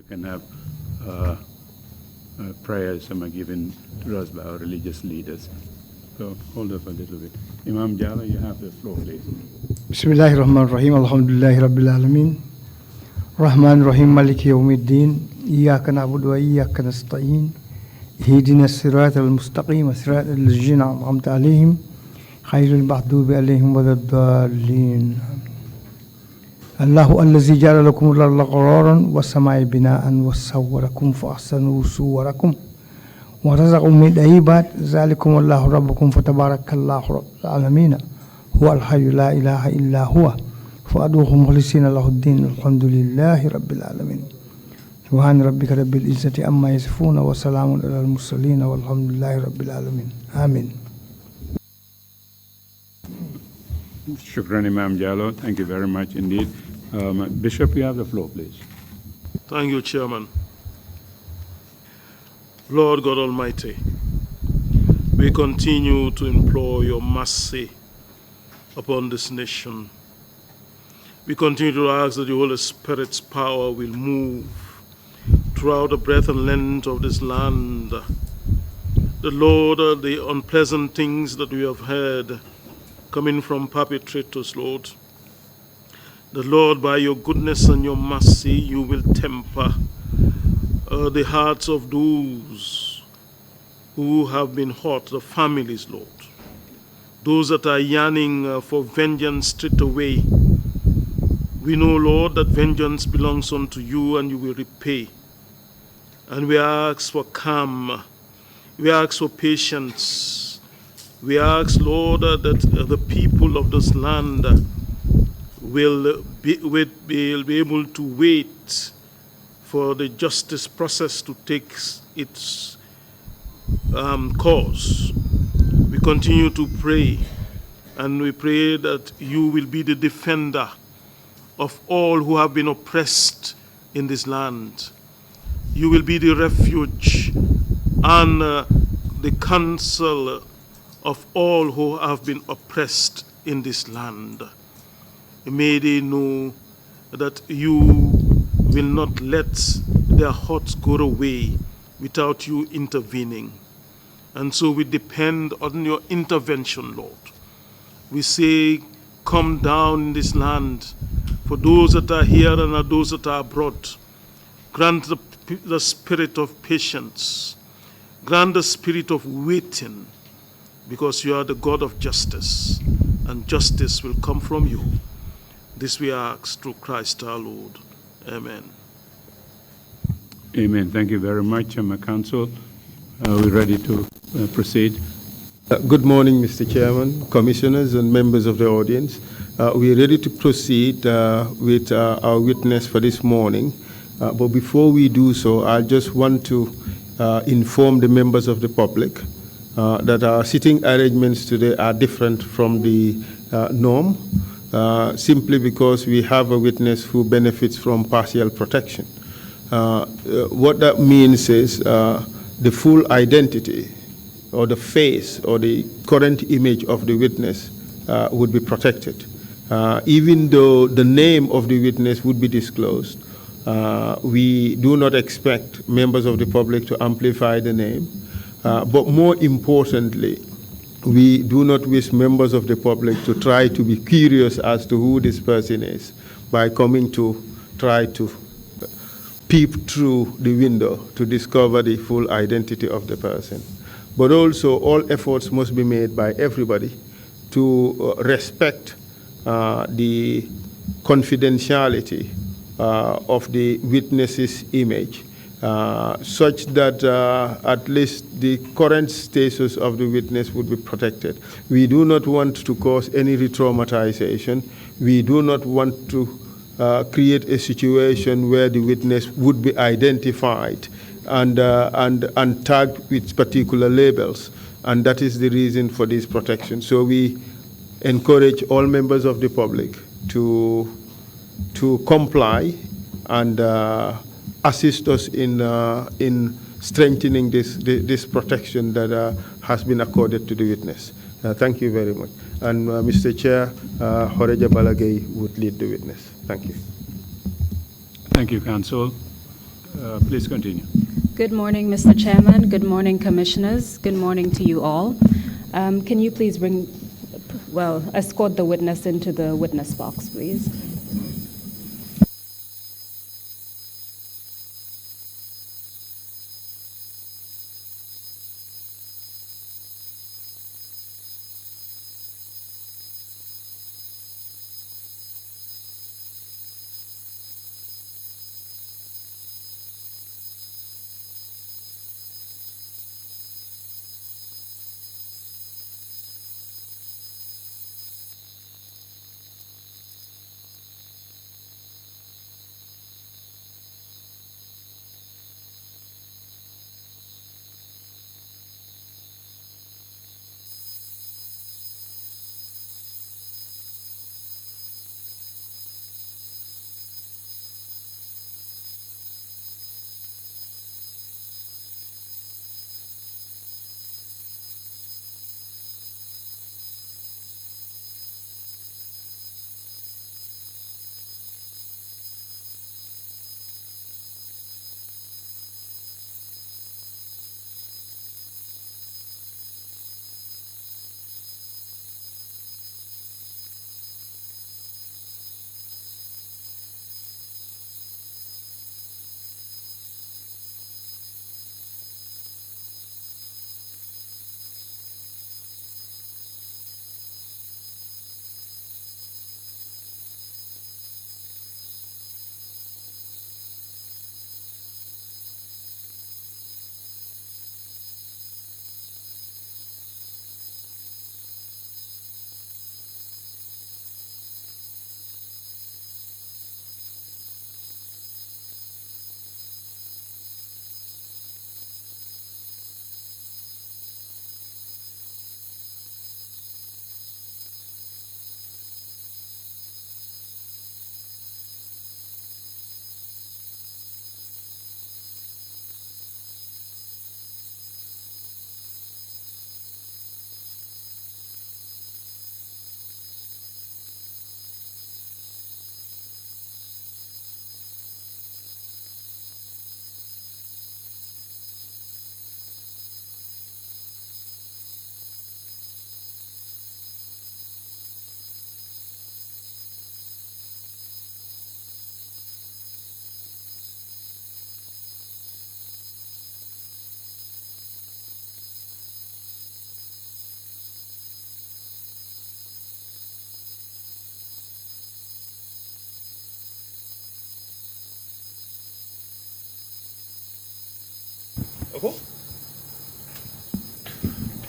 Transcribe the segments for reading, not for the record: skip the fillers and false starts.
Can have prayers given to us by our religious leaders. So hold up a little bit. Imam Jala, you have the floor, please. Bismillahirrahmanirrahim. Alhamdulillahi Rabbil Alamin. Rahman Rahim Maliki Yawmiddin. Iyaka na'budu wa iyaka nasta'in. Ihdina as-sirata al-mustaqim, as-sirata al-ladzina an'amta alayhim, khairil maghdubi alayhim waladdallin. الله الذي جعل لكم الأرض قرارا والسماء بناء وصوركم فأحسنوا صوركم ورزقكم من طيبات ذلكم الله ربكم فتبارك الله رب العالمين هو الحي لا إله إلا هو فأدعوه مخلصين له الدين الحمد لله رب العالمين سبحان ربك رب العزة عما يصفون وسلام على المرسلين والحمد لله رب العالمين آمين. Shukran, Imam Jallo. Thank you very much indeed. Bishop, you have the floor, please. Thank you, Chairman. Lord God Almighty, we continue to implore your mercy upon this nation. We continue to ask that the Holy Spirit's power will move throughout the breadth and length of this land. The Lord, the unpleasant things that we have heard coming from perpetrators, Lord, the Lord, by your goodness and your mercy, you will temper the hearts of those who have been hurt, the families, Lord, those that are yearning for vengeance straight away. We know, Lord, that vengeance belongs unto you and you will repay. And we ask for calm. We ask for patience. We ask, Lord, that the people of this land will be able to wait for the justice process to take its course. We continue to pray, and we pray that you will be the defender of all who have been oppressed in this land. You will be the refuge and the counsel of all who have been oppressed in this land. May they know that you will not let their hearts go away without you intervening. And so we depend on your intervention, Lord. We say, come down in this land for those that are here and those that are abroad. Grant the spirit of patience. Grant the spirit of waiting, because you are the God of justice, and justice will come from you. This we ask through Christ our Lord. Amen. Amen. Thank you very much, my counsel. We're ready to proceed. Good morning, Mr. Chairman, commissioners, and members of the audience. We are ready to proceed with our witness for this morning. But before we do so, I just want to inform the members of the public that our sitting arrangements today are different from the norm, simply because we have a witness who benefits from partial protection. What that means is the full identity or the face or the current image of the witness would be protected. Even though the name of the witness would be disclosed, we do not expect members of the public to amplify the name. But more importantly, we do not wish members of the public to try to be curious as to who this person is by coming to try to peep through the window to discover the full identity of the person. But also, all efforts must be made by everybody to respect the confidentiality of the witness's image, such that at least the current status of the witness would be protected. We do not want to cause any re-traumatization. We do not want to create a situation where the witness would be identified and tagged with particular labels. And that is the reason for this protection. So we encourage all members of the public to comply and assist us in strengthening this protection that has been accorded to the witness. Thank you very much. And Mr. Chair, Horeja Balagay would lead the witness. Thank you. Thank you, counsel. Please continue. Good morning, Mr. Chairman. Good morning, commissioners. Good morning to you all. Can you please escort the witness into the witness box, please?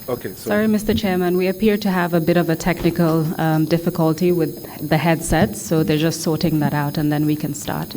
Okay. So Sorry, Mr. Chairman, we appear to have a bit of a technical difficulty with the headsets, so they're just sorting that out, and then we can start.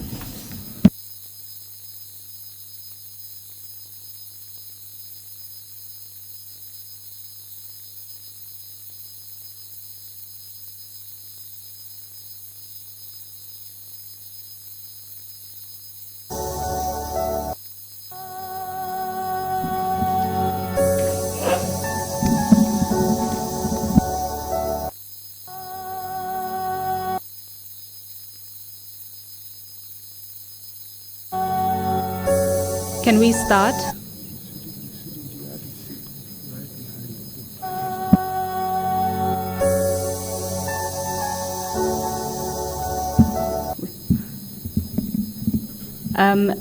Can we start?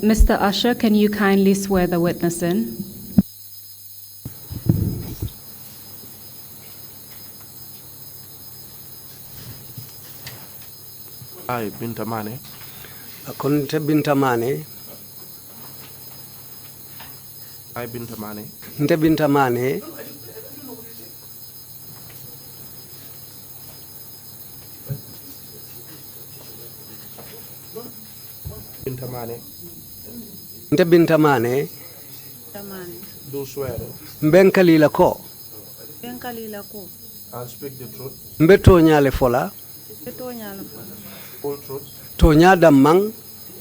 Mr. Usher, can you kindly swear the witness in? I, Bintamane, Akonte Bintamane, I, Bintamane, Nte Bintamane, Bintamane, Nte Bintamane, do swear Mbenkalila ko, I'll speak the truth, Mbeto nyale fola, full truth, Tonya damang,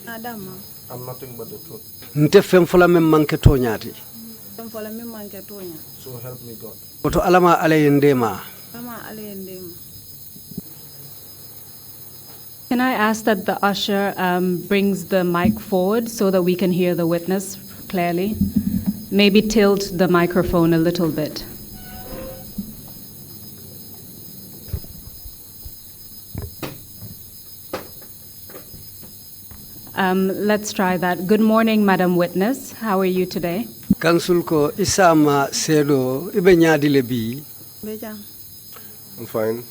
and nothing but the truth. Nte fem fola mem manke tonyati. So help me God. Oto alama alayendema. Can I ask that the usher brings the mic forward so that we can hear the witness clearly? Maybe tilt the microphone a little bit. Let's try that. Good morning, Madam Witness. How are you today? Kansul ko isama sedo ibe nyadile bi. I'm fine.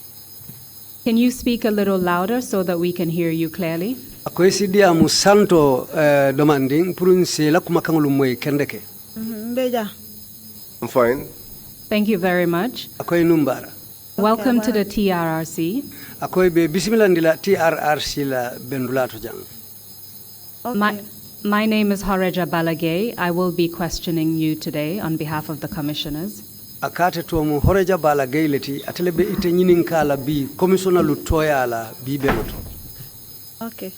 Can you speak a little louder so that we can hear you clearly? Ako isidia mu santo demanding purun se la kuma kangulu moy kendeke. I'm fine. Thank you very much. Akoy numbara. Welcome to the TRRC. Akoy be bismillah ndila TRRC la bendulato jang. My name is Horeja Balagay. I will be questioning you today on behalf of the commissioners. Akate to mu Horeja Balagay leti atelebe ite nyinin kala bi commissioner lutoya la bi beloto. Okay.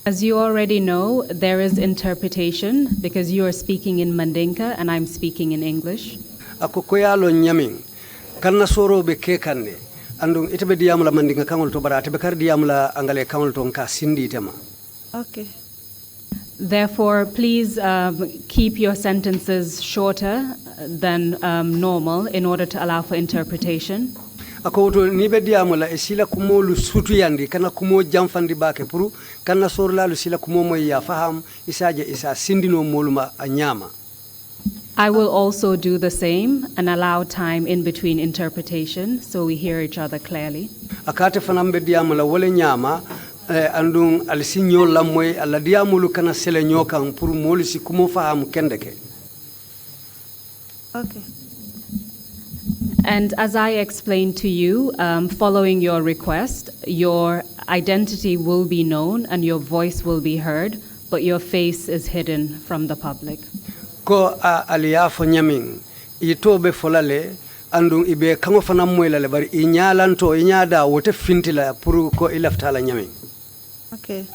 As you already know, there is interpretation because you are speaking in Mandinka and I'm speaking in English. Ako koyalo nyamin kanna soro be kekanne andung itebe diamula Mandinka kangol to bara tebe kar diamula angale kangol to nka sindi tema. Okay. Therefore, please keep your sentences shorter than normal in order to allow for interpretation. Ako to nibe diamula esila kumolu sutu yandi kana kumo jamfandi bake puru kana sorla lu sila kumo moy ya faham isaje isa sindino moluma anyama. I will also do the same and allow time in between interpretation so we hear each other clearly. Akate fanambe diamula wole nyama andung al sinyo lamoy alla diamulu kana sele nyokan pour molisi kumo faham kendeke. Okay. And as I explained to you, following your request, your identity will be known and your voice will be heard, but your face is hidden from the public. Ko aliya fo nyamin itobe folale andung ibe kango fana moylale bari inyalanto inyada wote fintila pour ko ilaftala nyamin. Okay.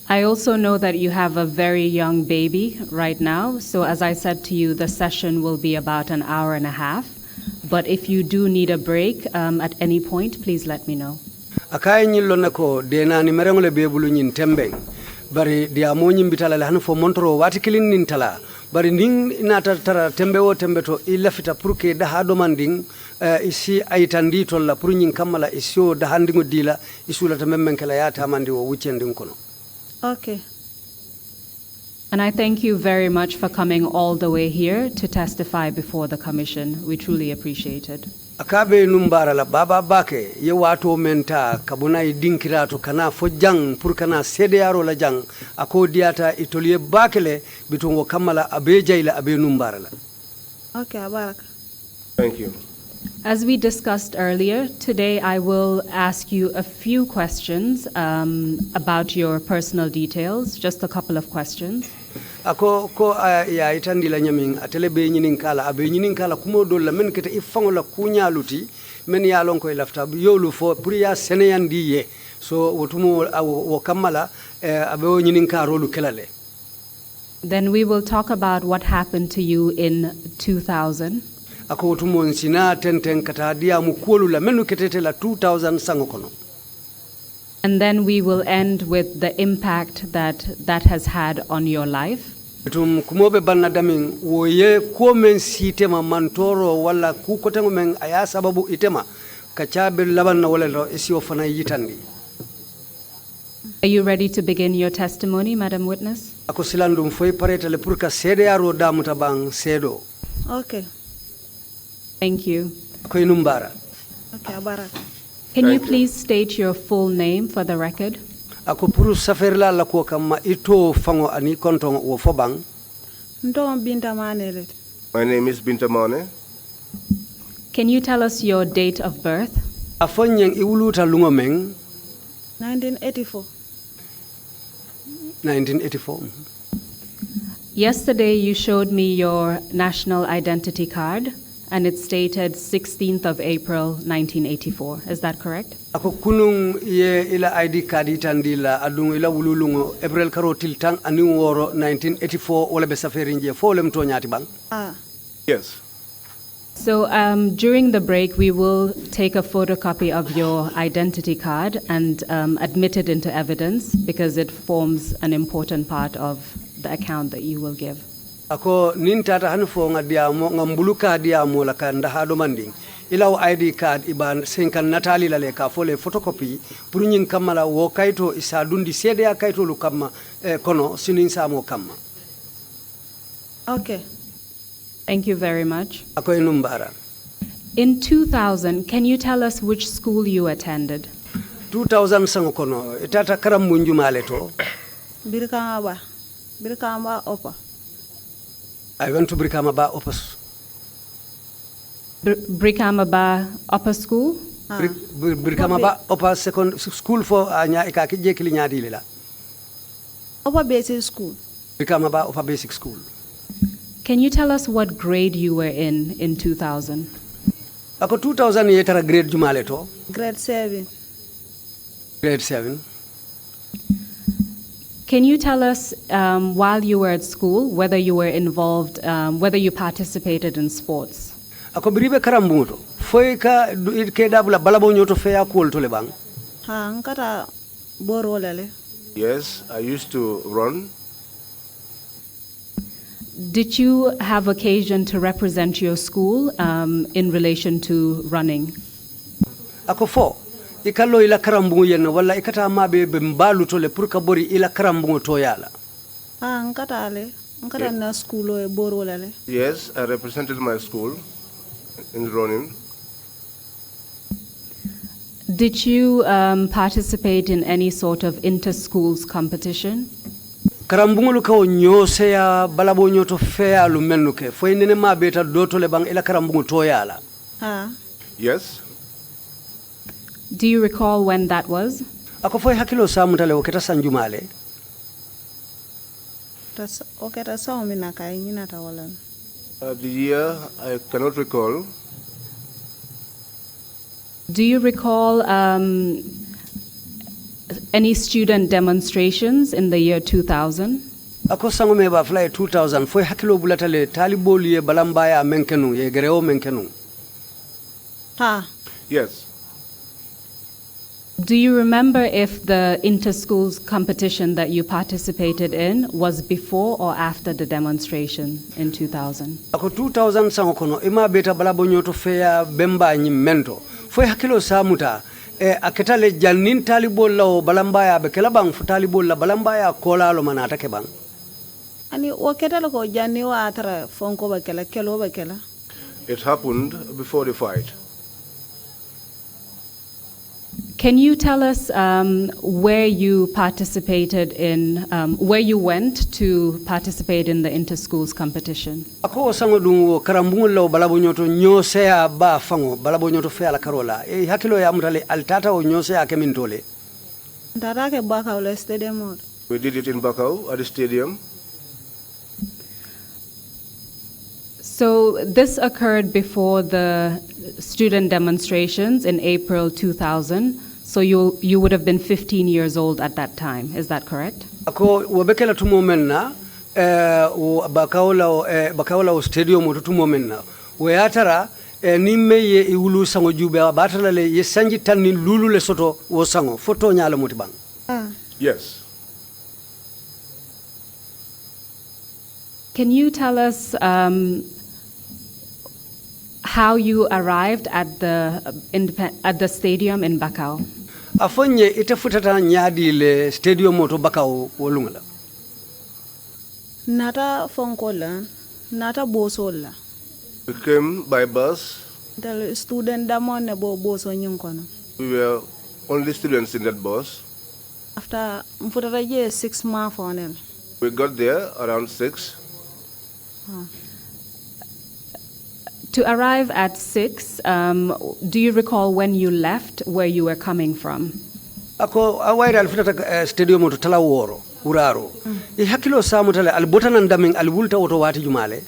I also know that you have a very young baby right now, so as I said to you, the session will be about an hour and a half. But if you do need a break at any point, please let me know. Akay nyillo nako dena ni merengole bebulu nyin tembeng bari dia mo nyimbitala la hanfo montro wati kilin nin tala bari ning inata tara tembe wo tembe to ilafita pour que da hado manding isi aytandi to la pour nyin kamala isio da handingo dila isula tamemmen kala yata mandi wo wucendin kono. Okay. And I thank you very much for coming all the way here to testify before the commission. We truly appreciate it. Akabe numbara la baba bake ye wato menta kabuna idinkirato kana fo jang pour kana CDRO la jang ako diata itolie bakele bitongo kamala abe jayla abe numbara la. Okay, baraka. Thank you. As we discussed earlier, today I will ask you a few questions about your personal details, just a couple of questions. Ako ko ya itandi la nyamin atele be nyinin kala abe nyinin kala kumo do la men kete ifango la kunyaluti men ya lon koy lafta yolu fo pour ya seneyandi ye so wotumo wo kamala abe o nyinin ka rolu kelale. Then we will talk about what happened to you in 2000. Ako wotumo nsina tenten kata dia mu kolu la menu ketete la 2000 sango kono. And then we will end with the impact that has had on your life. Tum kumobe banna damin wo ye ko men sitema mantoro wala ku ko tengo men aya sababu itema kachabe labanna wala ro isio fana yitandi. Are you ready to begin your testimony, Madam Witness? Ako silandum foy pareta le pour ka sede aro damuta bang sedo. Okay. Thank you. Koy numbara. Okay, baraka. Can you Thank you. please state your full name for the record? Ako puru saferla la ko kama ito fango ani konton wo fobang. Ntom Binta Manele. My name is Binta Mane. Can you tell us your date of birth? Afonyeng iwuluta lungomeng 1984. 1984. Yesterday you showed me your national identity card and it stated 16th of April 1984. Is that correct? Ako kunung ye ila ID card itandila adung ila wululungo April karotil tang ani woro 1984 wala be safari nje fo lem to nyati bang. Ah. Yes. So during the break, we will take a photocopy of your identity card and admit it into evidence because it forms an important part of the account that you will give. Ako nintata hanfo ngadiamo ngambuluka diamo la kanda hado manding ilaw ID card iban senkan natali la le ka fole photocopy pour nyin kamala wo kayto isa dundi sede ya kayto lu kamma kono sinin samo kamma. Okay. Thank you very much. Ako inumbara. In 2000, can you tell us which school you attended? 2000 sango kono itata karam munju maleto. Birkama Upper. I went to Brikamaba Upper. Brikamaba Upper School? Brikamaba Upper Second School for anya ikaki jekili nyadi lela. Upper Basic School. Brikamaba Upper Basic School. Can you tell us what grade you were in 2000? Ako 2000 yetara grade jumale to? Grade 7. Grade 7. Can you tell us, while you were at school, whether you were involved, whether you participated in sports? Ako biribe karambuto. Foi ka ke dabula balabo nyoto feya kol to le bang. Ha, nkata boro lele. Yes, I used to run. Did you have occasion to represent your school in relation to running? Ako fo ikalo ila karambungu yenna wala ikata mabe be mbalu to le pour ka bori ila karambungu to yala. Ha, nkata na school e boro lele. Yes, I represented my school in running. Did you participate in any sort of inter-schools competition? Karambungu ka nyose ya balabo nyoto fea lu menuke fo nene mabe ta doto le bang ila karambungu to yala. Ha. Yes. Do you recall when that was? Ako fo hakilo samutale oketa sanjumale. Oketa saumi na kai nyina tawala. The year I cannot recall. Do you recall any student demonstrations in the year 2000? Ako sango me ba fly 2000 fo hakilo bulatale talibol ye balamba ya menkenu ye gereo menkenu. Ha. Yes. Do you remember if the inter-schools competition that you participated in was before or after the demonstration in 2000? Ako 2000 sango kono ima beta balabo nyoto feya bemba nyi mento fo hakilo samuta aketale jannin talibol law balamba ya be kala bang fu talibol la balamba ya kola lo manata ke bang ani oketa ko janni wa atara fonko ba kala kelo ba kala. It happened before the fight. Can you tell us where you participated in, where you went to participate in the inter-schools competition? Ako sango dungo karambungul law balabo nyoto nyosea ba fango balabo nyoto fe ala karola. E hakilo ya mutale altata o nyosea kemintole. Ndarake Bakau le stadium. We did it in Bakau at the stadium. So this occurred before the student demonstrations in April 2000. So you would have been 15 years old at that time. Is that correct? Ako wabekela tumo menna bakaula stadium tumo menna. Weatara nimme ye iwulu sango jube batala le ye sanji tanni lulu le soto wo sango foto nyala mutibang. Yes. Can you tell us how you arrived at the stadium in Bakau? Afonye itafutata nyadi le stadium moto Bakau wolungala. Nata fonkola, nata bosola. We came by bus. The student damon nebo boso nyinkono. We were only students in that bus. After mfutata ye 6 months on him. We got there around 6. To arrive at 6, do you recall when you left, where you were coming from? Ako awaira alfutata stadium to tala woro uraro. E hakilo samu tala albotana ndaming albulta oto wati jumale.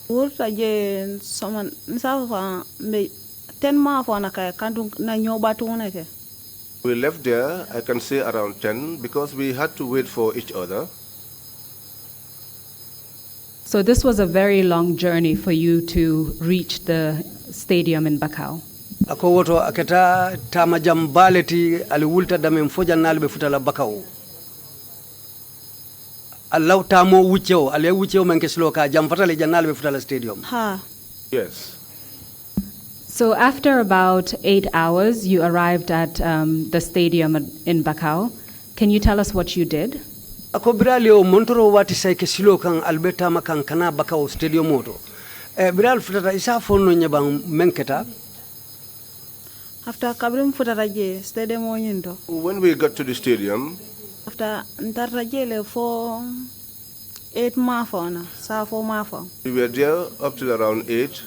Urta je someone nsafa me 10 months on ka kantu na nyoba tuneke. We left there, I can say around 10, because we had to wait for each other. So this was a very long journey for you to reach the stadium in Bakau. Ako woto aketa tama jambaleti aliwulta dame mfoja nalbe futala Bakau. Allah tamo wucheo ale wucheo menkeslo ka jamfatale janalbe futala stadium. Ha. Yes. So after about 8 hours, you arrived at the stadium in Bakau. Can you tell us what you did? Ako birali o montoro wati sai kesilo kan albeta makan kana Bakau stadium moto. Biral futata isa fonno nyabang menketa. After kabrim futata je stadium onyindo. When we got to the stadium, After ntarta je le for 8 months on, sa 4 months. we were there up till around 8.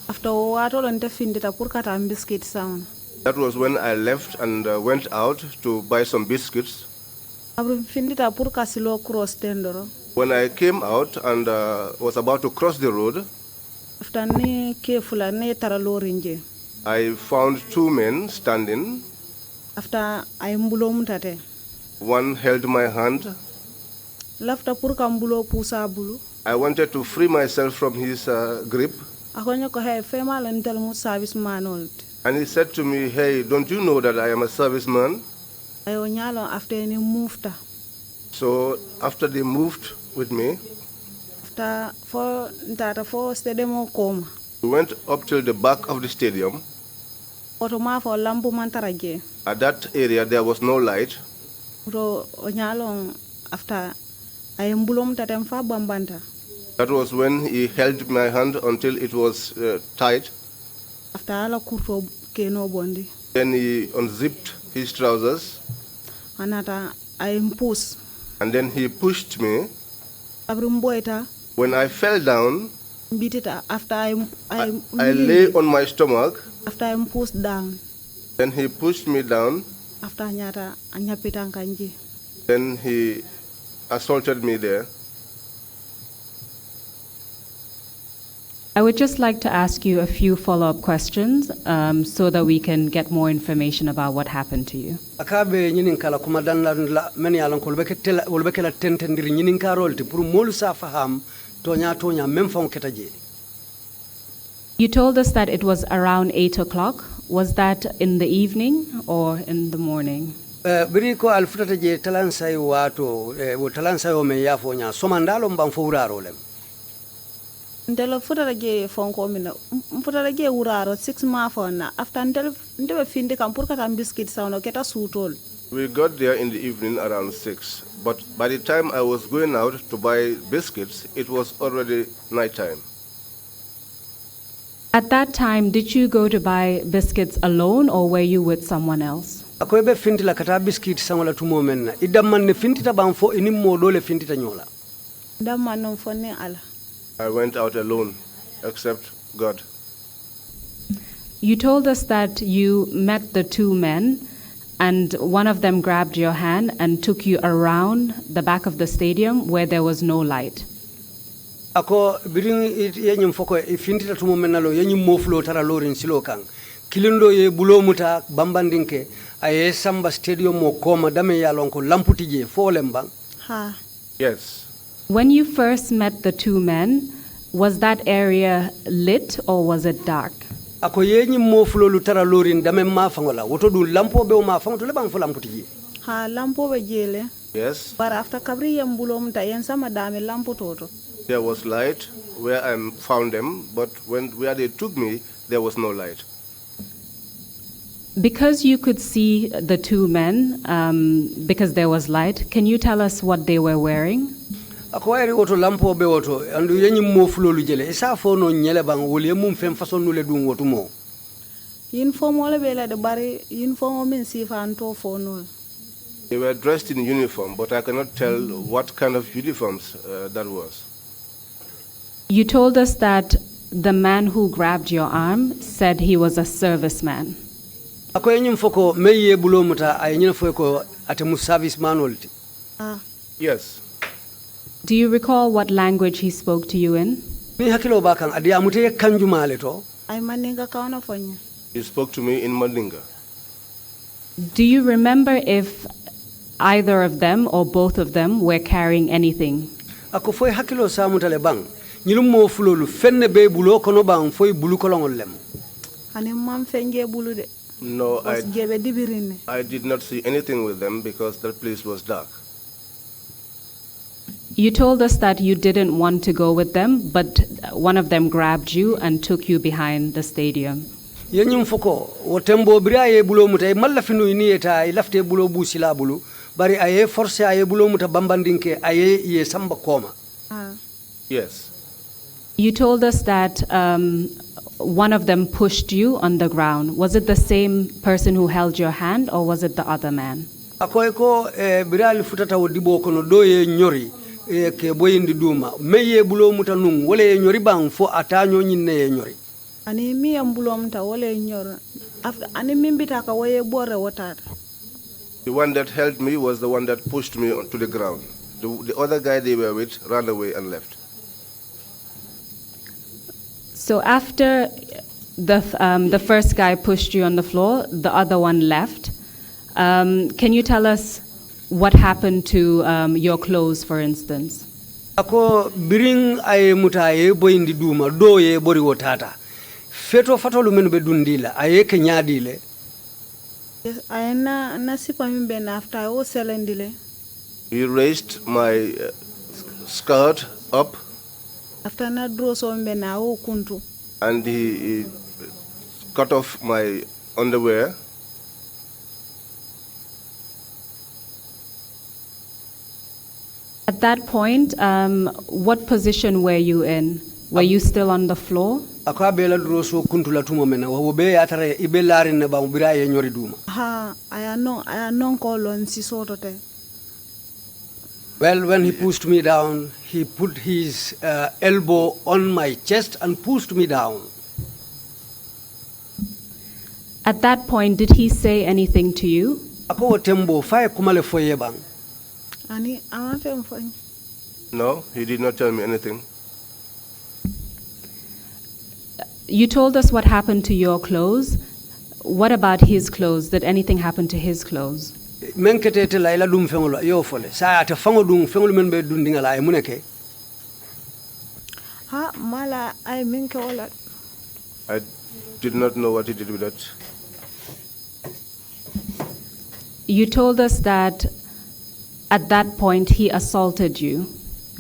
After wato lonte findita purkata biscuit sound. That was when I left and went out to buy some biscuits. Kabrim findita purka silo cross tendoro. When I came out and was about to cross the road, After ne kefula ne taralorinje. I found 2 men standing. After I mbulo mutate. One held my hand. Lafta purka mbulo pusa bulu. I wanted to free myself from his grip. Akonyo ko hey fema lentel mu service manol. And he said to me, "Hey, don't you know that I am a serviceman?" Ayo nyalo after ni moved. So after they moved with me, After for stadium koma. we went up till the back of the stadium. Otoma for lampu mantaraje. At that area, there was no light. Ro onyalo after I mbulom tatem fa bambanta. That was when he held my hand until it was tight. After ala kurto keno bondi. Then he unzipped his trousers. Anata I impus. And then he pushed me. Abrumboita. When I fell down, Beat it after I lay on my stomach. After I'm pushed down. Then he pushed me down. After anyata anyapitang kanji. Then he assaulted me there. I would just like to ask you a few follow-up questions so that we can get more information about what happened to you. Akabe nyinin kala kuma dan la meni alan ko wolbeke la tentendir nyinin karolti pour molu sa faham tonya même fon ketaje. You told us that it was around 8 o'clock. Was that in the evening or in the morning? Biri ko alfutata je talansay wato wo talansay o me yafo nya somandalo mbam fo wuraro lem. Ndelo futara je fonko mina futara je uraro 6 months on after ndebe finde kam pour kata biscuit sauno keta sutol. We got there in the evening around 6, but by the time I was going out to buy biscuits, it was already nighttime. At that time, did you go to buy biscuits alone or were you with someone else? akoy be fintila kata biscuit sangola tumo menna idamman ne fintita ban fo ini modole fintita nyola damma non fonne ala I went out alone, except God. You told us that you met the two men and one of them grabbed your hand and took you around the back of the stadium where there was no light. ako birin yenyum foko fintita tumo menalo yenyum moflo tara lorin silo kan kilindo ye bulo muta bambandinke aye samba stadium mo koma dame yalon ko lamputije folem bang ha Yes. When you first met the two men, was that area lit or was it dark? ako yenyum moflo lu tara lorin dame ma fangola woto du lampo be ma fango to le bang fo lamputije ha lampo be jele Yes. but after kabri yam bulom ta yen sama dame lampo toto There was light where I found them, but where they took me, there was no light. Because you could see the two men, because there was light, can you tell us what they were wearing? ako wayri woto lampo be woto andu yenyum moflo lu jele isa fo no nyele bang woli mum fem façon nu le dum woto mo uniform wala be la de bari uniform min sifanto fo no They were dressed in uniform, but I cannot tell what kind of uniforms that was. You told us that the man who grabbed your arm said he was a serviceman. ako yenyum foko meye bulo muta ay nyina fo ko atemu service manolti ah Yes. Do you recall what language he spoke to you in? mi hakilo ba kan adi amute kanjumale to ay maninga kawana fonya He spoke to me in Mandinga. Do you remember if either of them or both of them were carrying anything? ako foy hakilo samutale bang nyilum mo fulolu fenne be bulo kono bang foy bulu kolongol lem ani mam fenje bulu de No, was jebe dibirine I did not see anything with them because that place was dark. You told us that you didn't want to go with them, but one of them grabbed you and took you behind the stadium. yenyum foko wo tembo bria ye bulo muta malla finu ni eta ay lafte bulo bu sila bulu bari aye force aye bulo muta bambandinke aye ye samba koma ah Yes. You told us that one of them pushed you on the ground. Was it the same person who held your hand or was it the other man? akoy ko bria li futata wo dibo kono do ye nyori ke boyindi duma meye bulo muta nung wala ye nyori bang fo atanyo nyinne ye nyori ani mi yam bulom ta wala nyor after ani mimbita ka waye bore wotata The one that held me was the one that pushed me to the ground. The other guy they were with ran away and left. So after the first guy pushed you on the floor, the other one left. Can you tell us what happened to your clothes, for instance? ako biring ay muta ye boyindi duma do ye bori wotata feto fatolu men be dundila aye ke nyaadile ayna na sipa mimbe na after o selendile He raised my skirt up after na draw so mbe na o kuntu and he cut off my underwear. At that point, what position were you in? Were you still on the floor? ako abela dro so kuntula tumo mena wo be atare ibe larin ne ba bira ye nyori duma ha aya non ko lon si sotote well when he pushed me down he put his elbow on my chest and pushed me down At that point, did he say anything to you? ako wo tembo fay kumale foye bang ani ama fem foñ No, he did not tell me anything. You told us what happened to your clothes. What about his clothes? Did anything happen to his clothes? men ketete layla dum fengolo yo fole sa ata fango dum fengol men be dundinga la ay muneke ha mala ay min ke wala I did not know what he did with that. You told us that at that point he assaulted you.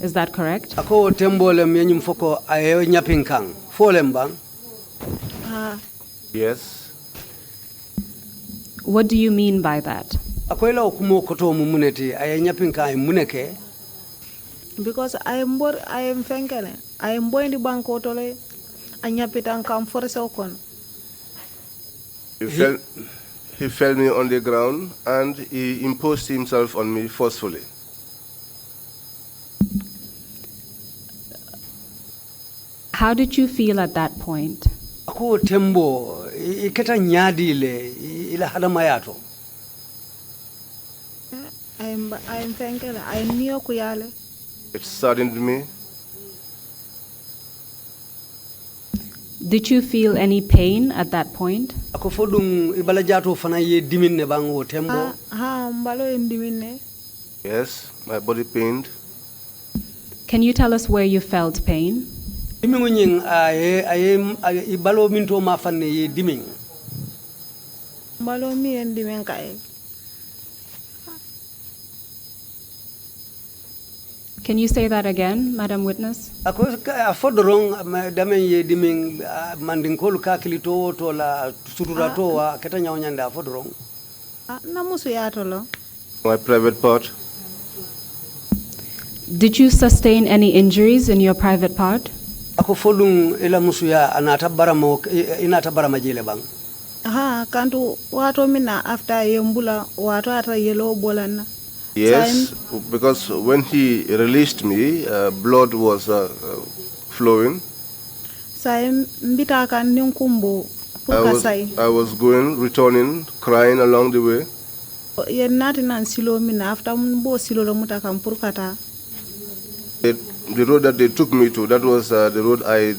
Is that correct? ako wo tembo lem yenyum foko ay nyapin kang folem bang ha Yes. What do you mean by that? ako ila okumo koto mu muneti ay nyapin kang muneke because I am fenkele I am boy ndi banko tole anya pitan kam force o kon He he fell me on the ground and he imposed himself on me forcefully. How did you feel at that point? Ako tembo iketa nyadi le ila hada mayato. I'm thankful. I knew kuyale. It saddened me. Did you feel any pain at that point? Ako fodung ibala jato fana ye diminne bango tembo. Mbalo diminne. Yes, my body pained. Can you tell us where you felt pain? Dimingunying ibalo minto mafane ye diming. Mbalo mi dimin kai. Can you say that again, Madam Witness? Ako fodorong damen ye diming mandinkolu kakilito to la sutura to wa keta nyawnyanda fodorong. Na musu yatolo. My private part. Did you sustain any injuries in your private part? Ako fodung ila musu ya anata barama jele bang. Kantu wato mina after yembula wato ata yellow bolana. Yes, because when he released me, blood was flowing. I was returning, crying along the way. The road that they took me to, that was the road I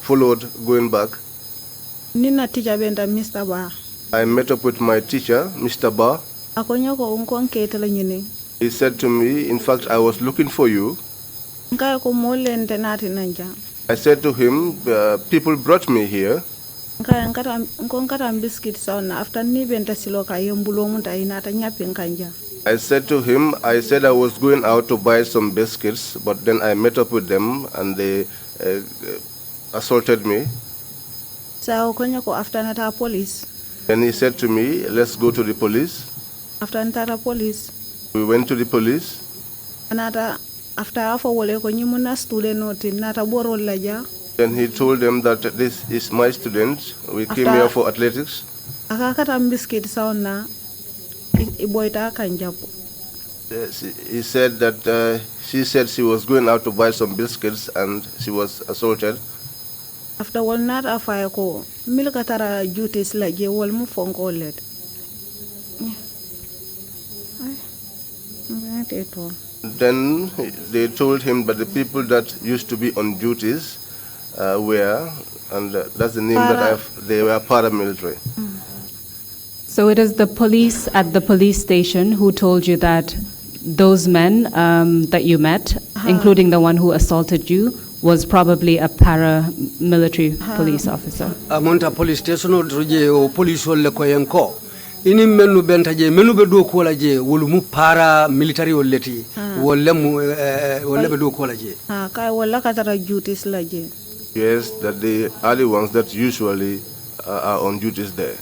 followed going back. I met up with my teacher, Mr. Ba. He said to me, in fact, I was looking for you. I said to him, people brought me here. I said to him, I said I was going out to buy some biscuits, but then I met up with them and they assaulted me. Then he said to me, let's go to the police. After Ntara police. We went to the police. After Then he told them that this is my student. We came here for athletics. He said that she said she was going out to buy some biscuits and she was assaulted. After one night after ko milkatara duties like you will move from college. Then they told him that the people that used to be on duties were, and that's the name they were paramilitary. So it is the police at the police station who told you that those men that you met, including the one who assaulted you, was probably a paramilitary police officer. Amonta police station o police le koyenko. Ini menu bentaje menu be do ko laje wolumu para military oleti wolemu wolebe do ko laje kai wala katara duties laje. Yes, that they are the ones that usually are on duties there.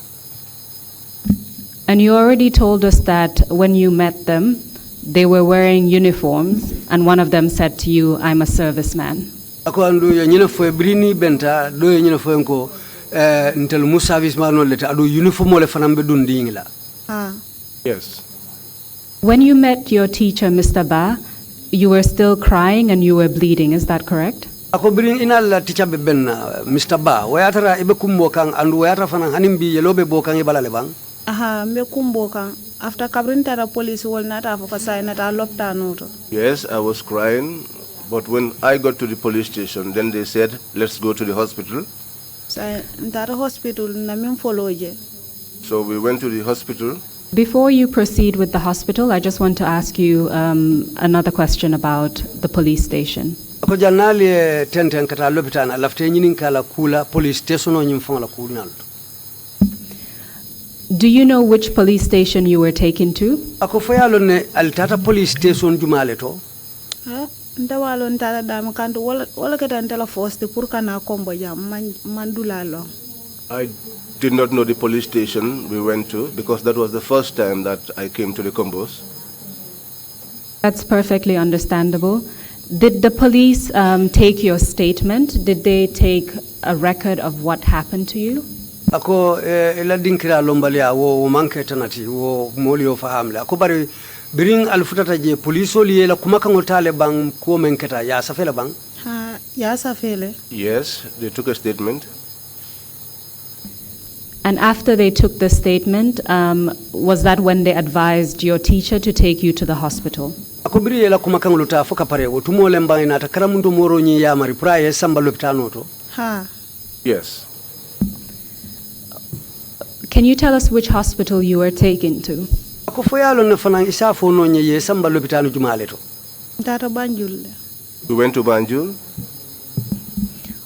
And you already told us that when you met them they were wearing uniforms and one of them said to you, I'm a serviceman. Ako andu nyina fo brini benta do nyina fo enko until mu service man let ado uniform le fanambe dundingila. Yes. When you met your teacher Mr. Ba, you were still crying and you were bleeding, is that correct? Ako bring inal teacher be benna Mr. Ba wayatara ibe kumbo kan andu wayatara fanan hanimbi yelobe bokan ibalale bang. Me kumbo kan after kabrintara police wol nata foka sai nata lopta noto. Yes, I was crying, but when I got to the police station, then they said, let's go to the hospital. So we went to the hospital. Before you proceed with the hospital, I just want to ask you another question about the police station. Ako janali tenten kata lopitan alafte nyinin kala kula police station o nyimfon la kunal. Do you know which police station you were taken to? Ako fayalo ne altata police station jumale to. Ndawalo ntala dam kanto wala keta ntala force pour kana kombo jam mandulalo. I did not know the police station we went to because that was the first time that I came to the combos. That's perfectly understandable. Did the police take your statement? Did they take a record of what happened to you? ako ila dinkira lombalia wo manke tanati wo molio fahamle ako bari biring alfutata je police oli la kumaka ngotale bang ko menketa ya safela bang ha ya safele. Yes, they took a statement. And after they took the statement, was that when they advised your teacher to take you to the hospital? ako biri la kumaka ngoluta foka pare wo tumole mbang ina takaramuntu moro nyi ya mari praye samba lopitano to Ha. Yes. Can you tell us which hospital you were taken to? ako foyalo ne fana isa fo no nyi ye samba lopitano jumale to Tata Banjul. We went to Banjul.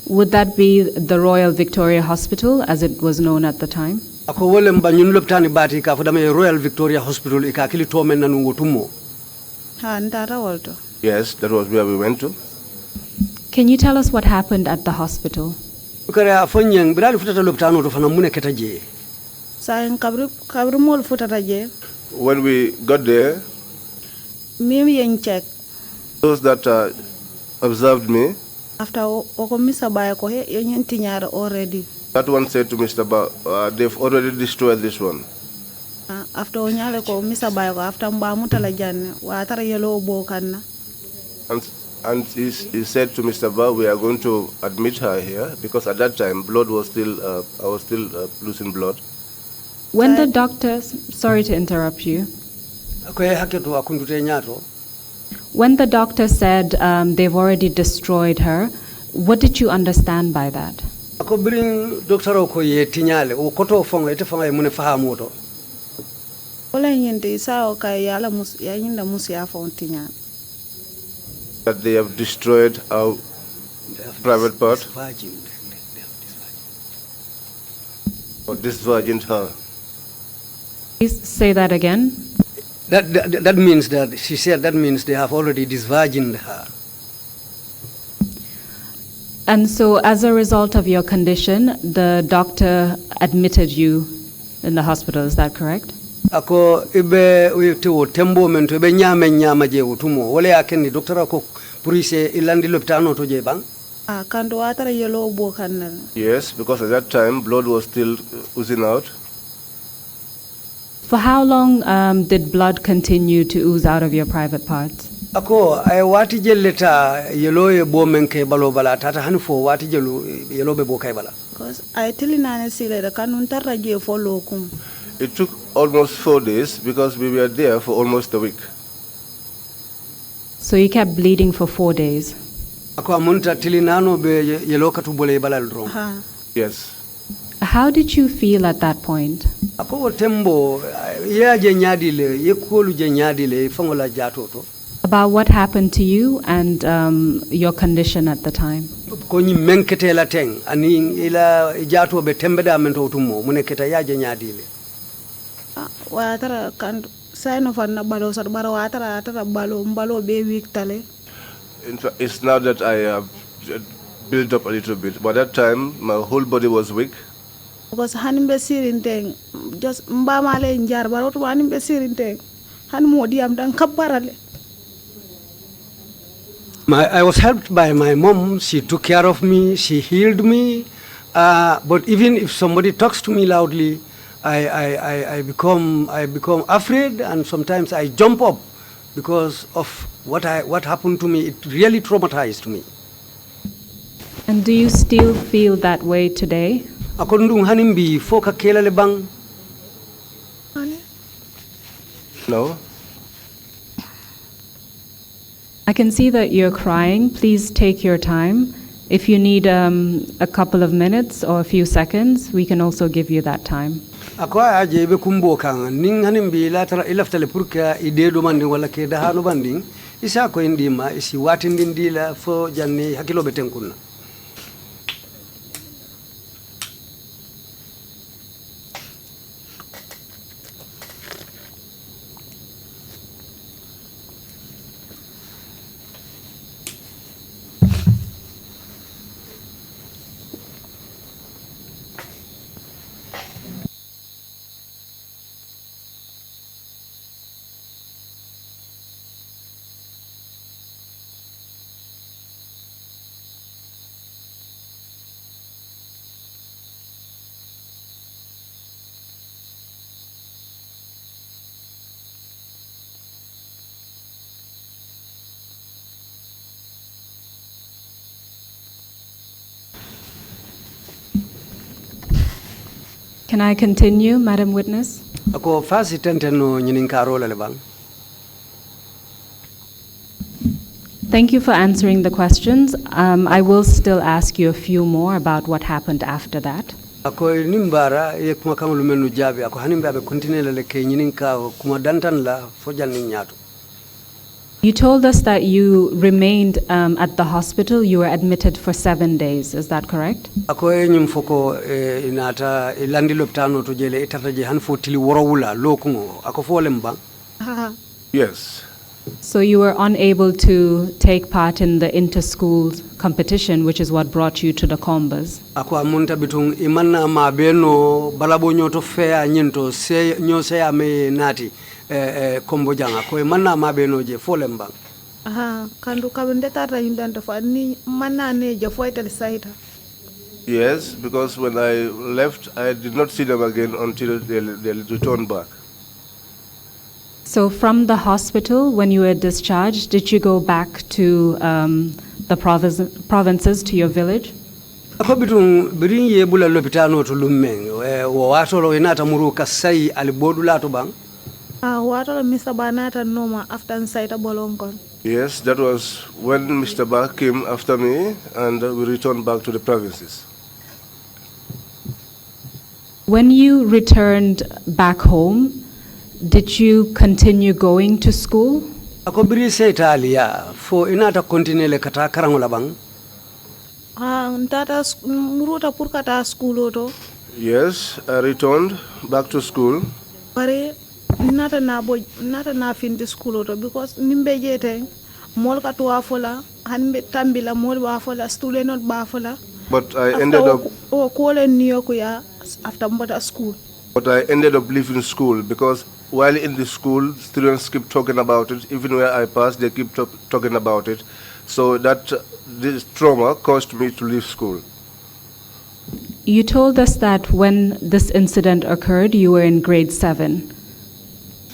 Would that be the Royal Victoria Hospital, as it was known at the time? ako wole mba ñun lopitani bati ka fo dama Royal Victoria Hospital ika kili to men nanu wotumo Ha ntata wolto. Yes, that was where we went to. Can you tell us what happened at the hospital? kare afonyeng birali futata lopitano to fana mune keta je Sayin kabri mol futata je. When we got there, Mim yen check. those that observed me, After oko misa baya ko he yen tinyara already. that one said to Mr. Ba, they've already destroyed this one. After onyale ko misa baya ko after mba mutala janne wa tara yelo bo kanna. And he said to Mr. Ba, we are going to admit her here because at that time blood was still, I was still losing blood. When the doctors, sorry to interrupt you, ako he haketo akundute nyato when the doctor said they've already destroyed her, what did you understand by that? ako biring doctor ko ye tinyale o koto fongo ete fongo e mune fahamu to Wala yende sao kay yala mus ya yinda mus ya fon tinyara. That they have destroyed our private part or disvirgined her. Please say that again. that means that she said that means they have already disvirgined her And so, as a result of your condition, the doctor admitted you in the hospital. Is that correct? ako ibe to tembo men to be nyama je utumo wala yakendi doctor ko police ilandi lopitano to je bang Kando wa tara yelo bo kanna. Yes, because at that time blood was still oozing out. For how long did blood continue to ooze out of your private parts? ako ay wati jelleta yelo e bo men ke balo bala tata hanfo wati jelu yelo be bo kay bala Because I tell na sile da kanun tara je follow kum. It took almost 4 days because we were there for almost a week. So you kept bleeding for 4 days. ako amunta tilinano be yelo katu bole balal dron Ha. Yes. How did you feel at that point? ako tembo ya je nyadile ye kolu je nyadile fangola jato to About what happened to you and your condition at the time? ko nyi menkete la teng ani ila jato be tembe da men to tumo mune keta ya je nyadile Wa tara kan sai no fanna balo sar bara wa tara balo be week tale. In fact, it's now that I have built up a little bit. By that time, my whole body was weak. Because hanimbe sirinteng just mba male njar baro to hanimbe sirinteng han modi am dan kabarale. I was helped by my mom. She took care of me. She healed me. But even if somebody talks to me loudly, I become afraid, and sometimes I jump up because of what happened to me. It really traumatized me. And do you still feel that way today? Akondung hanimbi foka kela lebang. No. I can see that you're crying. Please take your time. If you need a couple of minutes or a few seconds, we can also give you that time. Akwa aje be kumbo kan ning hanimbi la tara ilaftale purka ide do mandi wala ke da hanu banding isa ko indima isi watindin dila fo janni hakilo be tenkunna. Can I continue, Madam Witness? Ako fasi tenteno nyinin karola le bang. Thank you for answering the questions. I will still ask you a few more about what happened after that. Ako nimbara ye kuma kangulu menu jabi ako hanimbe abe continue le ke nyinin ka kuma dantan la fojan ni nyato. You told us that you remained at the hospital. You were admitted for 7 days. Is that correct? Ako nyum foko inata ilandi loptano to jele itata je han fotili worowula lokungo ako folem bang. Yes. So you were unable to take part in the inter-school competition, which is what brought you to the Combas. Ako amunta bitung imanna ma beno balabo nyoto fea nyento se nyose ame nati kombo janga ko imanna ma beno je folem bang. Kandu kabinde tata Unidentified ni manna ne je foitel saita. Yes, because when I left, I did not see them again until they returned back. So from the hospital, when you were discharged, did you go back to the provinces, to your village? Ako bitung birin ye bula lopitano to lumeng wo watolo inata muru kasai alibodu lato bang. Watolo Mr. Banata Noma after saita bolongon. Yes, that was when Mr. Ba came after me and we returned back to the provinces. When you returned back home, did you continue going to school? Ako biri se Italia fo inata continue le kata karangola bang. Tata muruta purkata school oto. Yes, I returned back to school. Pare nata na fin the school oto because nimbe jete mol katwa fola hanbe tambila mol ba fola student not ba fola. But I ended up after mother school. But I ended up leaving school because while in the school, students keep talking about it. Even where I passed, they keep talking about it. So that this trauma caused me to leave school. You told us that when this incident occurred, you were in grade 7.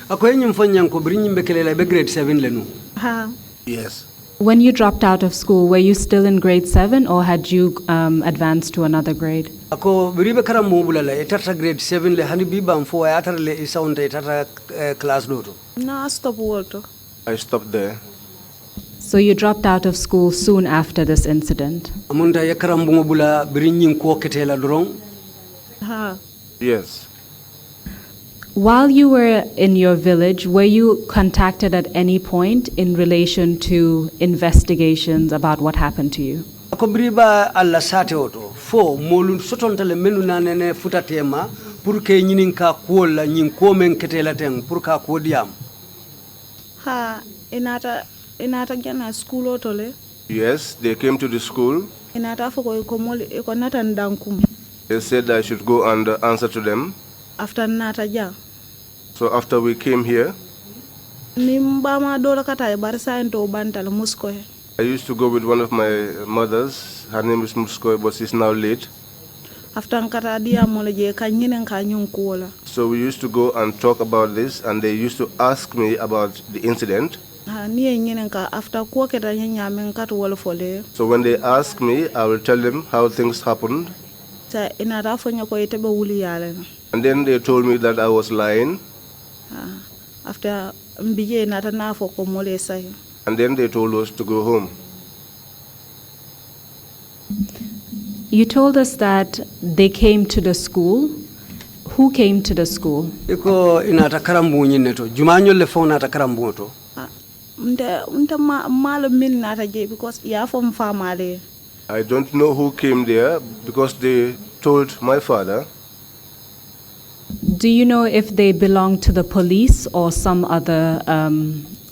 Ako enyum fanyang ko biri nyimbe kelela be grade 7 lenu. Yes. When you dropped out of school, were you still in grade 7 or had you advanced to another grade? Ako biribe karam mobula la etata grade 7 le hani biba mfo atara le isaunta etata class doto. Na stop water. I stopped there. So you dropped out of school soon after this incident? Amunda ye karam mobula biri nyin ko ketela dorong. Yes. While you were in your village, were you contacted at any point in relation to investigations about what happened to you? Ako biriba alla sate oto fo molun sotontale menu nanene futatema pour que nyinin ka kola nyin ko men ketela ten pour ka ko diam. Inata gana school otole. Yes, they came to the school. Inata foko iko nata ndankum. They said I should go and answer to them. After nata ja. So after we came here, I used to go with one of my mothers. Her name is Muskoy, but she's now late. So we used to go and talk about this, and they used to ask me about the incident. So when they ask me, I will tell them how things happened. And then they told me that I was lying. After and then they told us to go home. You told us that they came to the school. Who came to the school? Iko inata karambu nyineto. Jumanyo le phone ata karambu to. Because you are from family. I don't know who came there because they told my father. Do you know if they belong to the police or some other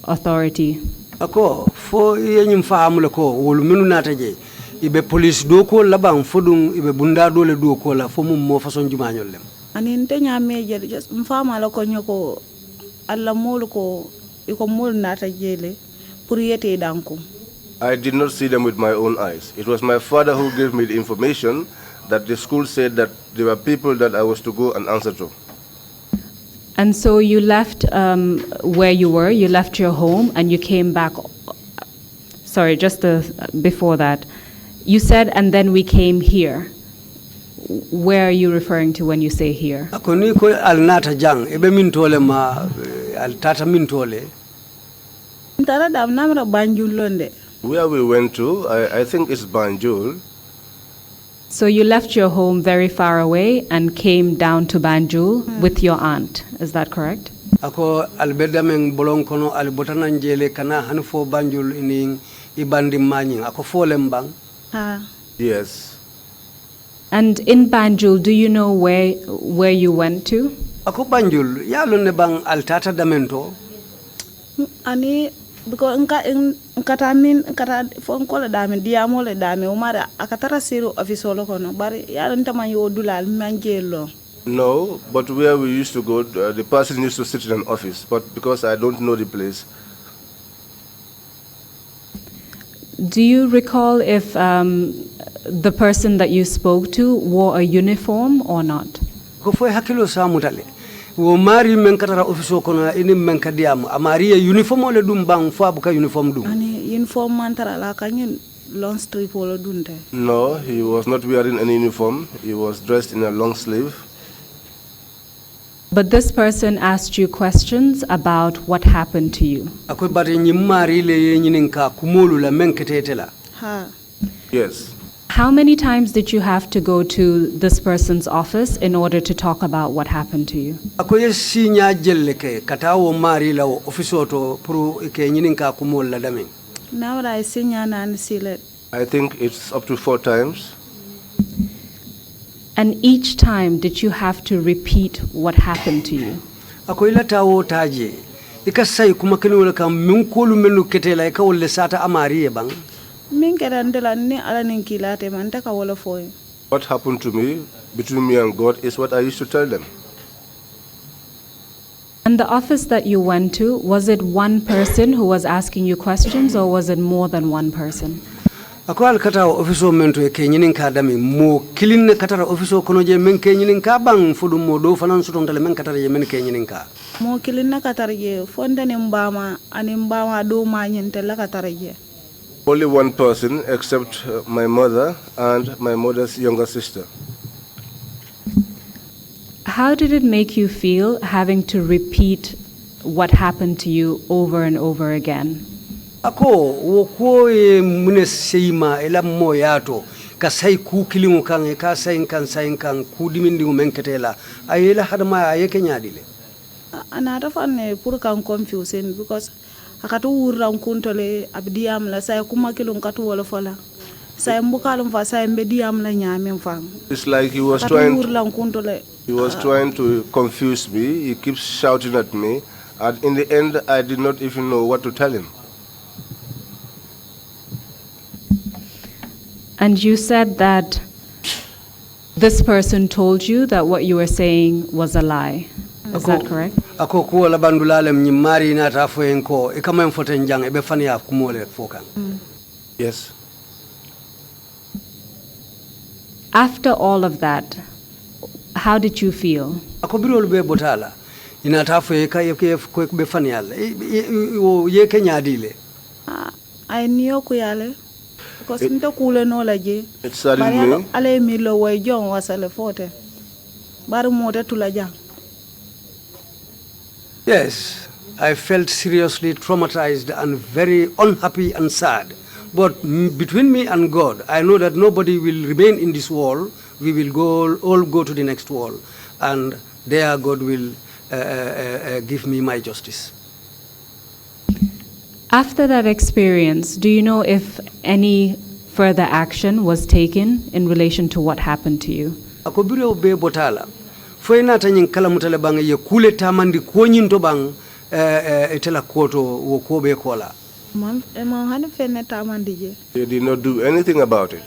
authority? Ako fo yenyim fahamule ko wol minu nataje ibe police do ko labang fodum ibe bunda dole do ko la fo mum mo façon jumañol lem ani ntenya meje just mfama ko nyoko alla mol ko iko mol nataje le pour yete danko. I did not see them with my own eyes. It was my father who gave me the information that the school said that there were people that I was to go and answer to. And so you left where you were, you left your home and you came back. Sorry, just before that. You said, and then we came here. where are you referring to when you say here? Ako ni ko al nata jang ebe min tole ma al tata min tole. Ntara dam namra Banjul londe. Where we went to, I think it's Banjul. So you left your home very far away and came down to Banjul with your aunt. Is that correct? Ako albeda men bolon kono al botanan jele kana hanfo Banjul ining ibandi manying ako folem bang. Ha. Yes. And in Banjul, do you know where you went to? Ako Banjul ya lonne bang al tata damento. Ani because nkata fon kola dame diamo le dame umara akatara siru office kono bari yaran taman yo dulal manjelo. No, but where we used to go, the person used to sit in an office, but because I don't know the place. Do you recall if the person that you spoke to wore a uniform or not? Ko foi hakilo sa mutale. Wo mari men katara office kono ini men kadiam amari uniform le dum bang fo abuka uniform dum. Ani uniform mantara la kanyen long strip wala dunte. No, he was not wearing any uniform. He was dressed in a long sleeve. But this person asked you questions about what happened to you. Akoy bari nyimari le nyininka kumulu la men ketetela. Ha. Yes. How many times did you have to go to this person's office in order to talk about what happened to you? Akoy sinya jelle ke katawo mari la office to pro ke nyininka kumulu la damin. Now I sinya nan sile. I think it's up to 4 times. And each time, did you have to repeat what happened to you? Akoy la tawo taje ikasay kuma kenu kam min kolu melu ketela ka wolle sata amari bang. Min kerandela ni ala ninkilate man taka wala foy. What happened to me between me and God is what I used to tell them. And the office that you went to, was it one person who was asking you questions or was it more than one person? Ako al kata ofiso mento e kenyinin ka dami mo kilin katara ofiso kono je men kenyinin ka bang fudu mo do fanan suton dale men katara je men kenyinin ka Mo kilin na katarje fonda ni mbama ani mbama do ma nyinte la katarje. Only one person except my mother and my mother's younger sister. How did it make you feel having to repeat what happened to you over and over again? Ako wo ko e mune seima ela moyato ka sai ku kilingu kan e ka sai kan ku dimindi men ketela ayela hadama ayeke nyadile Anata fanne pour kan confusing because akatu wurra kuntole abdiyam la sai kuma kilun katu wala fola sai mbukalum fa sai mbediyam la nyamem fa. It's like he was trying to confuse me. He keeps shouting at me, and in the end I did not even know what to tell him. And you said that this person told you that what you were saying was a lie. Is that correct? Ako ko la bandulalem ni mari na ta fo enko e kamem foten jang e be fani af kumole fokan. Yes. After all of that, how did you feel? Ako birol be botala ina ta fo e kay ko be fani yalla o ye kenya dile. I knew kuyale because nto kule no laje. It saddened me. Ale mi lo way jong wasale fote. Bar mote tulaja. Yes, I felt seriously traumatized and very unhappy and sad. But between me and God, I know that nobody will remain in this world. We will all go to the next world. And there God will give me my justice. After that experience, do you know if any further action was taken in relation to what happened to you? Ako biro be botala. Foi nata nyin kala mutale bang ye kule tamandi ko nyin to bang etela koto wo ko be kola. They did not do anything about it.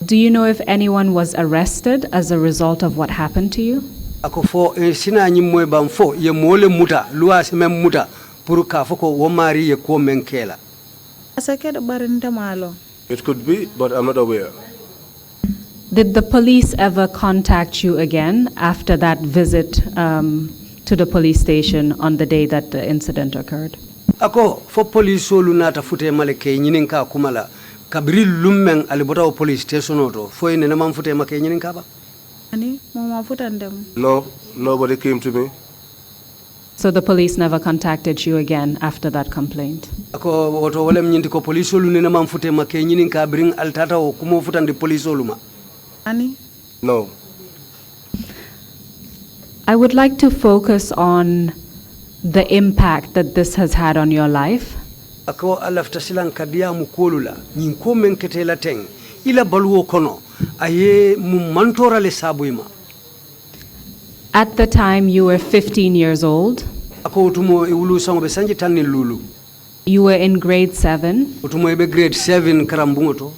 Do you know if anyone was arrested as a result of what happened to you? Ako fo sina nyim moy bam fo ye mole muta luwa se mem muta pour ka foko wo mari ye ko men kela. It could be, but I'm not aware. Did the police ever contact you again after that visit to the police station on the day that the incident occurred? Ako fo police solu nata fute maleke nyinin ka kumala kabiri lummeng alibota o police station oto fo ene man fute make nyinin kaba ani mama futandem. No, nobody came to me. So the police never contacted you again after that complaint? Ako oto wolem nyinti ko police olu ne man fute make nyinin ka bring altata o kumo futande police oluma Ani? No. I would like to focus on the impact that this has had on your life. Ako alafta silan kadia mukolula nyin ko men ketela teng ila balwo kono aye mum mantora le sabuima. At the time you were 15 years old. Ako utumo ulu sango be sanji tanni lulu. You were in grade 7. Utumo ebe grade 7 karambungoto.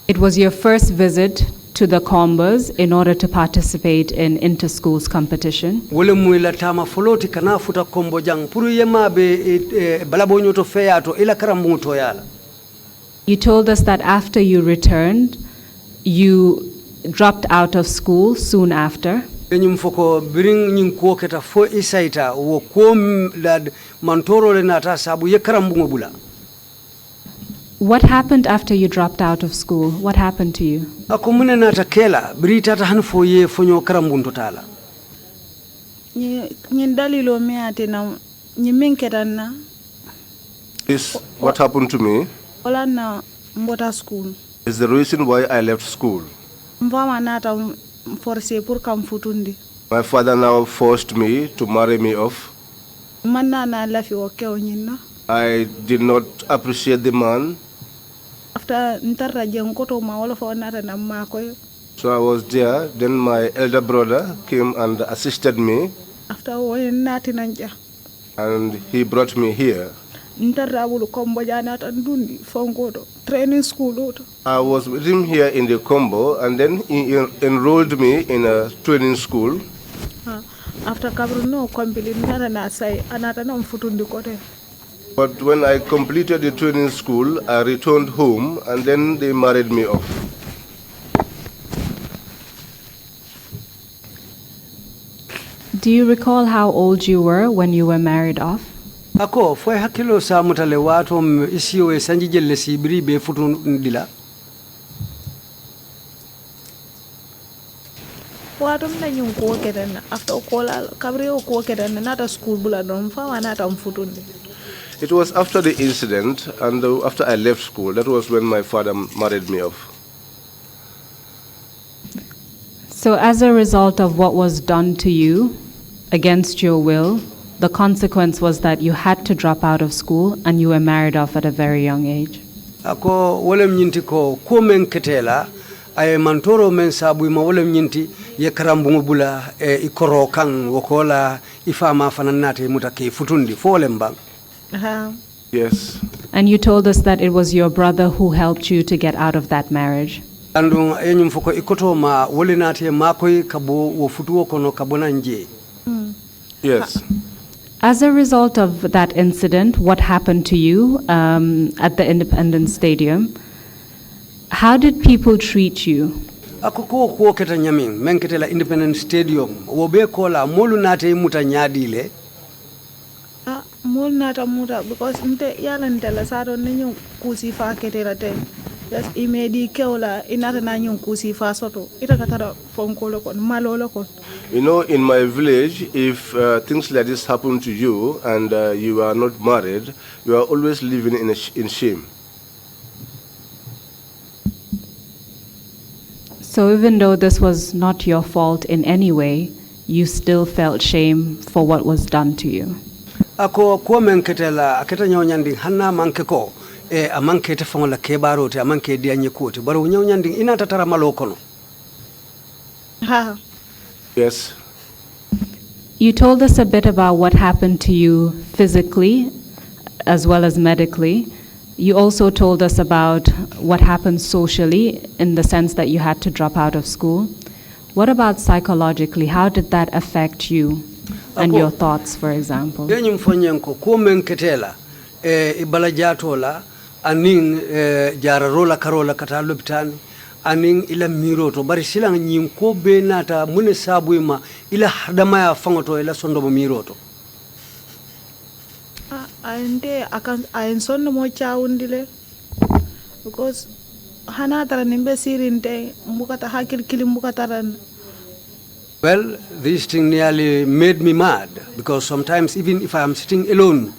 It was your first visit to the Combers in order to participate in inter-schools competition. Wole muila tama foloti kana futa kombo jang puru yema be balabo nyoto feyato ila karambungoto yala. You told us that after you returned, you dropped out of school soon after. Enyum foko bring nyin ko keta fo isaita wo kom lad mantoro le nata sabu ye karambungo bula. What happened after you dropped out of school? What happened to you? Akumune nata kela brita ta han fo ye fonyo karambunto tala. Nyin dalilo me atena nyi minketanna. This what happened to me Ola na mbota school. is the reason why I left school. Mvama nata forcé pour kam futundi. My father now forced me to marry me off. Manna na lafi oke onyina. I did not appreciate the man. After ntarra jengoto ma wala fo nata na makoy. So I was there. Then my elder brother came and assisted me. After woyen nati nanja. And he brought me here. Ntarra bulu kombo janata ndundi fongoto training school oto. I was with him here in the combo, and then he enrolled me in a training school. After kabruno complete nata na sai anata na mfutundi kote. But when I completed the training school, I returned home, and then they married me off. Do you recall how old you were when you were married off? Ako foi hakilo sa mutale wato isiyo e sanji jelle sibiri be futun dila. Wato mna nyun ko kedan after kola kabrio ko kedan nata school bula don fa nata mfutundi. It was after the incident and after I left school. That was when my father married me off. So as a result of what was done to you against your will, the consequence was that you had to drop out of school and you were married off at a very young age. Ako wolem nyinti ko men ketela ay mantoro men sabu ma wolem nyinti ye karambungu bula ikoro kan wokola ifama fananate mutake futundi folem bang. Yes. And you told us that it was your brother who helped you to get out of that marriage. Andung enyum foko ikoto ma wolinate makoy kabo wo futuo kono kabona nje. Yes. As a result of that incident, what happened to you at the Independence Stadium? How did people treat you? Ako ko keta nyamin men ketela Independence Stadium wo be kola molu nate muta nyadile. Mol nata muta because nte yala ntela saro nenyo kusi fa ketela te. Yes, imedi keola inata na nyun kusi fa soto. Ita katara fonkolo kon malolo kon. You know, in my village, if things like this happen to you and you are not married, you are always living in shame. So even though this was not your fault in any way, you still felt shame for what was done to you. Ako ko men ketela aketa nyonyandi hanna manke ko amanke te fongola kebaro te amanke dianye ko te baro nyonyandi ina tatara malokono. Yes. You told us a bit about what happened to you physically as well as medically. You also told us about what happened socially in the sense that you had to drop out of school. What about psychologically? How did that affect you and your thoughts, for example? Yenyum fonyenko ko men ketela ibala jatola aning jararola karola kata lopitani aning ila miroto bari silang nyim ko be nata mune sabuima ila hadama ya fangoto ila sondo miroto. Ainte akan ain sonno mo chaundile because hanatara nimbe sirinte mbukata hakil kili mbukataran. Well, this thing nearly made me mad because sometimes even if I am sitting alone,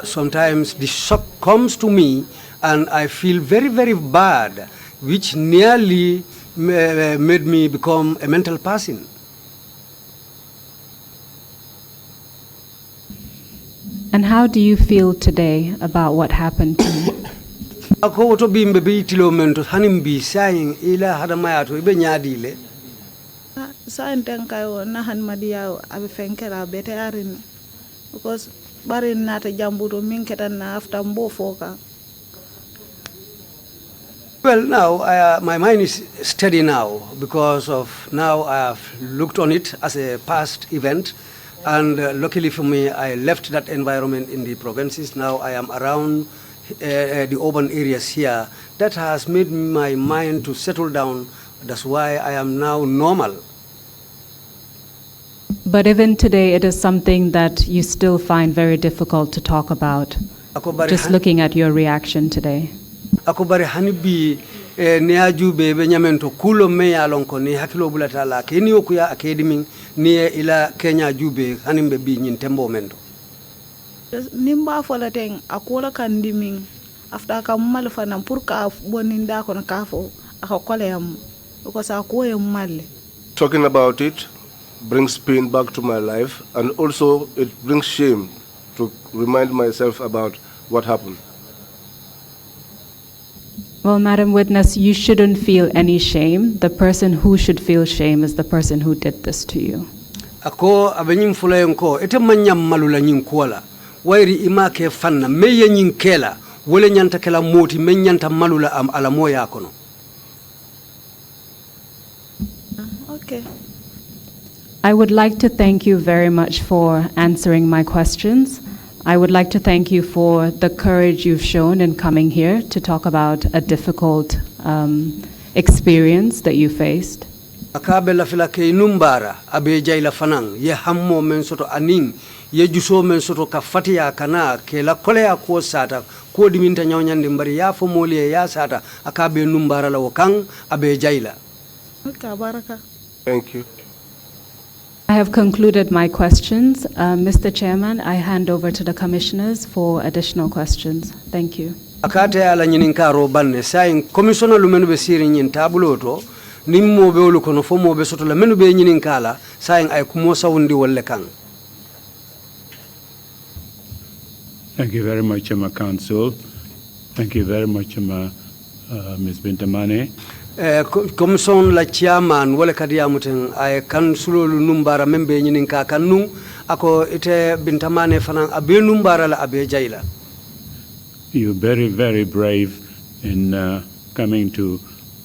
sometimes the shock comes to me and I feel very, very bad, which nearly made me become a mental person. And how do you feel today about what happened to you? Ako woto bimbe be itilo mento hanimbi saying ila hadamayato ibe nyadile. Sa kayo na hanmadiyaw abe fenkera bete arin because barin nata jambudo min ketan na after mbo foka. Well, now my mind is steady now because of now I have looked on it as a past event, and luckily for me, I left that environment in the provinces. Now I am around the urban areas here. That has made my mind to settle down. That's why I am now normal. But even today, it is something that you still find very difficult to talk about, just looking at your reaction today. Akobari hanibi ne ajube be nyamento kulo me alonko ni hakilo bulata la keni okuya academy ni ila Kenya jube hanimbe bi nyin tembo mendo. Nimba fola teng akola kandiming after ka malfa na purka boninda kono kafo akokole am because akoye malle. Talking about it brings pain back to my life, and also it brings shame to remind myself about what happened. Well, Madam Witness, you shouldn't feel any shame. The person who should feel shame is the person who did this to you. Ako abenyim fulayen ko ete manyam malula nyin kola wairi imake fanna meye nyin kela wole nyanta kela moti men nyanta malula am ala moya kono. Okay. I would like to thank you very much for answering my questions. I would like to thank you for the courage you've shown in coming here to talk about a difficult experience that you faced. Akabe la fila ke numbara abe jaila fanang ye hammo men soto aning ye juso men soto ka fatiya kana ke la kolea ko sata ko diminta nyawnyande mbari ya fo moli ya sata akabe numbara la wakang abe jaila. Okay, baraka. Thank you. I have concluded my questions. Mr. Chairman, I hand over to the commissioners for additional questions. Thank you. Akate ala nyininkaro banne saying commissioner lumenu be siri nyin tabuloto nimmo be wolu kono fo mo be soto la menu be nyininkala saying ay kumo sawundi wolle kan. Thank you very much, Council. Thank you very much, Ms. Bintamane. Commission la chairman wala kadiya muten ay kansulo numbara membe nyinin ka kannu ako ite Bintamane fanan abe numbara la abe jaila. You're very, very brave in coming to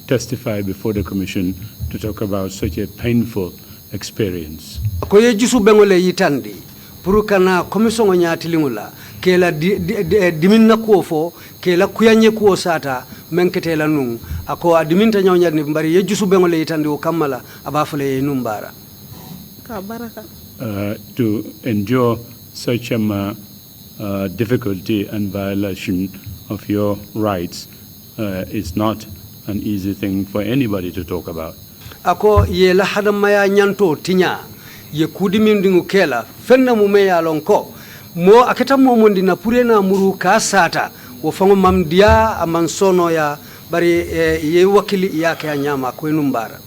testify before the commission to talk about such a painful experience. Ko ye jisu bengole yitandi pour kana commission nyaatilimula kela diminna ko fo kela kuyanye ko sata menketela nun ako adiminta nyawnyani mbari ye jusu bengole yitandi o kamala abafule numbara. Ka baraka. To endure such a difficulty and violation of your rights is not an easy thing for anybody to talk about. Ako ye la hadamaya nyanto tinya ye kudimindingu kela fenna mumeya lonko mo aketa momondi na purena muru kasata wo fango mamdia amansono ya bari ye wakili yake ya nyama kwenumbara.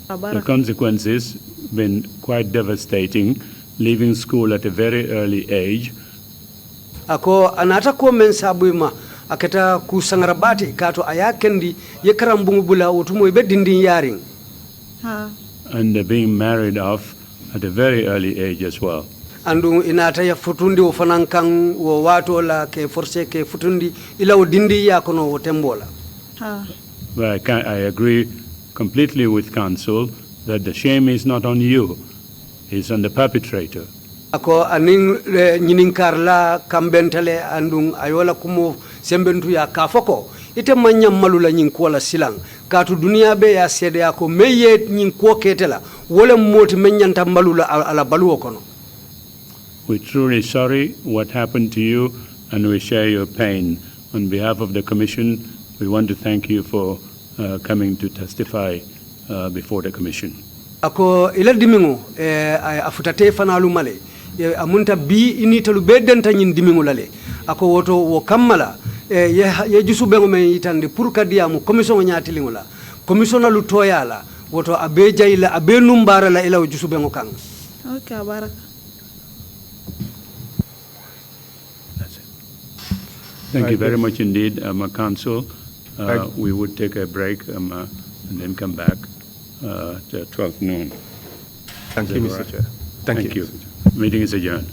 The consequences been quite devastating, leaving school at a very early age. Ako anata ko men sabuima aketa kusangarabati kato ayakendi ye karambungu bula utumo ibe dindin yaring. And being married off at a very early age as well. Andu inata ya futundi ufanankang wo watu la ke forse ke futundi ila udindi ya kono wotembola. But I agree completely with counsel that the shame is not on you, it's on the perpetrator. Ako aning nyiningkarla kambentele andung ayola kumo sembentu ya kafoko ite manyam malula nyinkola silang katu dunia be ya sede ako meye nyinko ketela wole moti menyanta malula ala baluo kono. We're truly sorry what happened to you, and we share your pain. On behalf of the Commission, we want to thank you for coming to testify before the Commission. Ako ila dimingo afutate fanalu male amunta bi initalu bedenta nyin dimingo lale ako woto wo kammala ye jusu bengo men yitande pour kadiamu commission nyaati lingola commission lu toyala woto abe jayla abe numbara la ila jusu bengo kan. Okay, baraka. That's it. Thank you very much indeed, Council. We would take a break and then come back at 12 noon. Thank you, Mr. Chair. Thank you. Meeting is adjourned.